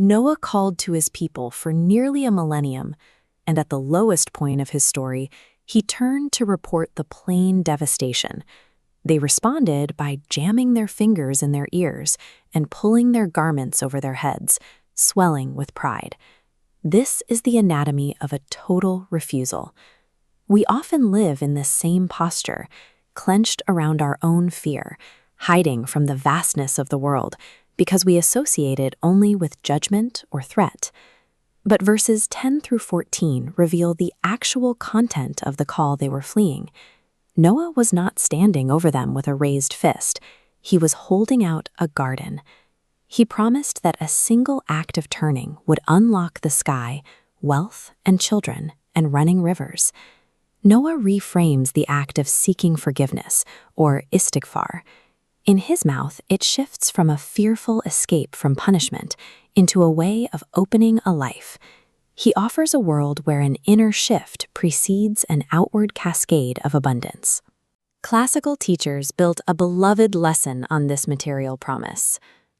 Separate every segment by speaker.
Speaker 1: Noah called to his people for nearly a millennium, and at the lowest point of his story, he turned to report the plain devastation. They responded by jamming their fingers in their ears and pulling their garments over their heads, swelling with pride. This is the anatomy of a total refusal. We often live in this same posture, clenched around our own fear, hiding from the vastness of the world, because we associate it only with judgment or threat. But verses 10 through 14 reveal the actual content of the call they were fleeing. Noah was not standing over them with a raised fist. He was holding out a garden. He promised that a single act of turning would unlock the sky, wealth and children, and running rivers. Noah reframes the act of seeking forgiveness, or istighfar. In his mouth, it shifts from a fearful escape from punishment into a way of opening a life. He offers a world where an inner shift precedes an outward cascade of abundance. Classical teachers built a beloved lesson on this material promise.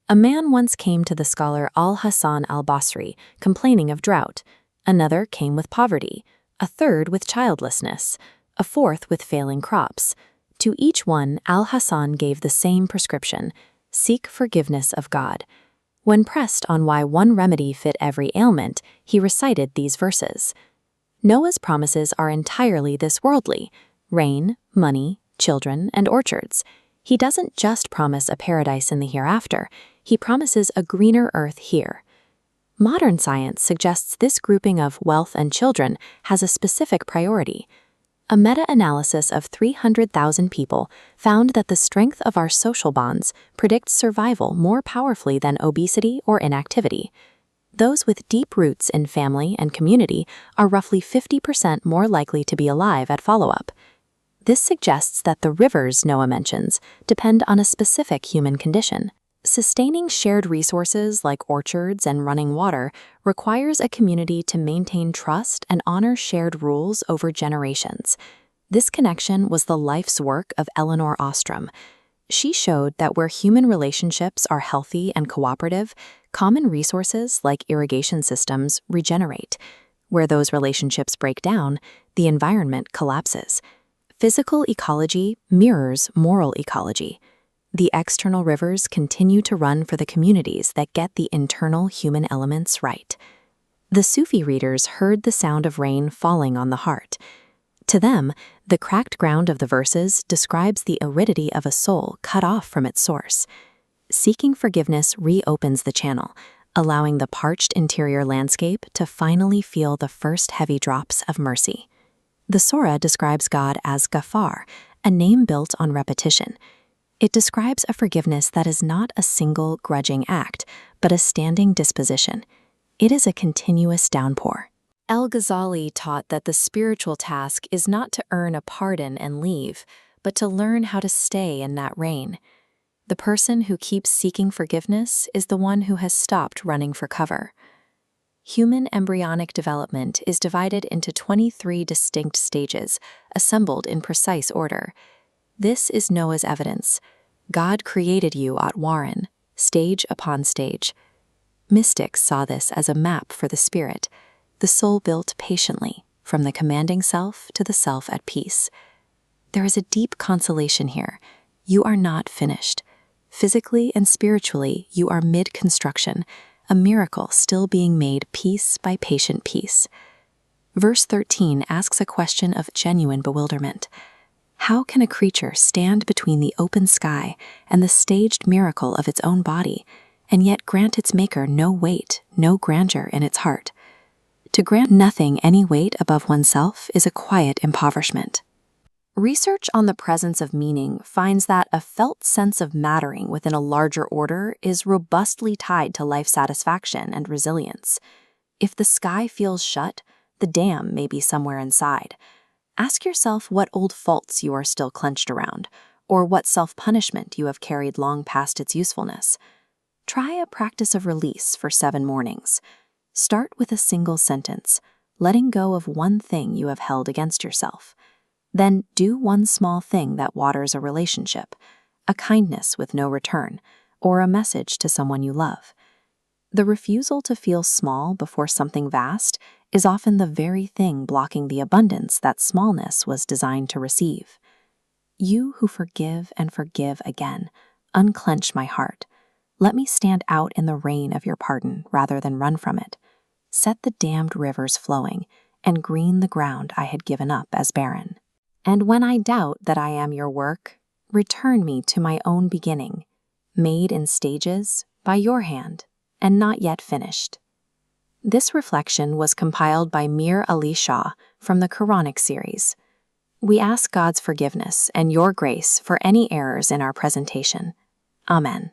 Speaker 1: A man once came to the scholar Al-Hasan al-Basri, complaining of drought. Another came with poverty, a third with childlessness, a fourth with failing crops. To each one, Al-Hasan gave the same prescription: seek forgiveness of God. When pressed on why one remedy fit every ailment, he recited these verses. Noah's promises are entirely this worldly: rain, money, children, and orchards. He doesn't just promise a paradise in the hereafter, he promises a greener earth here. Modern science suggests this grouping of wealth and children has a specific priority. A meta-analysis of 300,000 people found that the strength of our social bonds predicts survival more powerfully than obesity or inactivity. Those with deep roots in family and community are roughly 50% more likely to be alive at follow-up. This suggests that the rivers Noah mentions depend on a specific human condition. Sustaining shared resources like orchards and running water requires a community to maintain trust and honor shared rules over generations. This connection was the life's work of Eleanor Ostrom. She showed that where human relationships are healthy and cooperative, common resources like irrigation systems regenerate. Where those relationships break down, the environment collapses. Physical ecology mirrors moral ecology. The external rivers continue to run for the communities that get the internal human elements right. The Sufi readers heard the sound of rain falling on the heart. To them, the cracked ground of the verses describes the aridity of a soul cut off from its source. Seeking forgiveness reopens the channel, allowing the parched interior landscape to finally feel the first heavy drops of mercy. The Surah describes God as Ghaffar, a name built on repetition. It describes a forgiveness that is not a single grudging act, but a standing disposition. It is a continuous downpour. Al-Ghazali taught that the spiritual task is not to earn a pardon and leave, but to learn how to stay in that rain. The person who keeps seeking forgiveness is the one who has stopped running for cover. Human embryonic development is divided into 23 distinct stages, assembled in precise order. This is Noah's evidence. God created you at Warren, stage upon stage. Mystics saw this as a map for the spirit, the soul built patiently, from the commanding self to the self at peace. There is a deep consolation here. You are not finished. Physically and spiritually, you are mid-construction, a miracle still being made piece by patient piece. Verse 13 asks a question of genuine bewilderment. How can a creature stand between the open sky and the staged miracle of its own body, and yet grant its maker no weight, no grandeur in its heart? To grant nothing any weight above oneself is a quiet impoverishment. Research on the presence of meaning finds that a felt sense of mattering within a larger order is robustly tied to life satisfaction and resilience. If the sky feels shut, the dam may be somewhere inside. Ask yourself what old faults you are still clenched around, or what self-punishment you have carried long past its usefulness. Try a practice of release for 7 mornings. Start with a single sentence, letting go of one thing you have held against yourself. Then do one small thing that waters a relationship, a kindness with no return, or a message to someone you love. The refusal to feel small before something vast is often the very thing blocking the abundance that smallness was designed to receive. You who forgive and forgive again, unclench my heart. Let me stand out in the rain of your pardon rather than run from it. Set the dammed rivers flowing, and green the ground I had given up as barren. And when I doubt that I am your work, return me to my own beginning, made in stages by your hand, and not yet finished. This reflection was compiled by Mir Ali Shah from the Quranic series. We ask God's forgiveness and your grace for any errors in our presentation. Amen.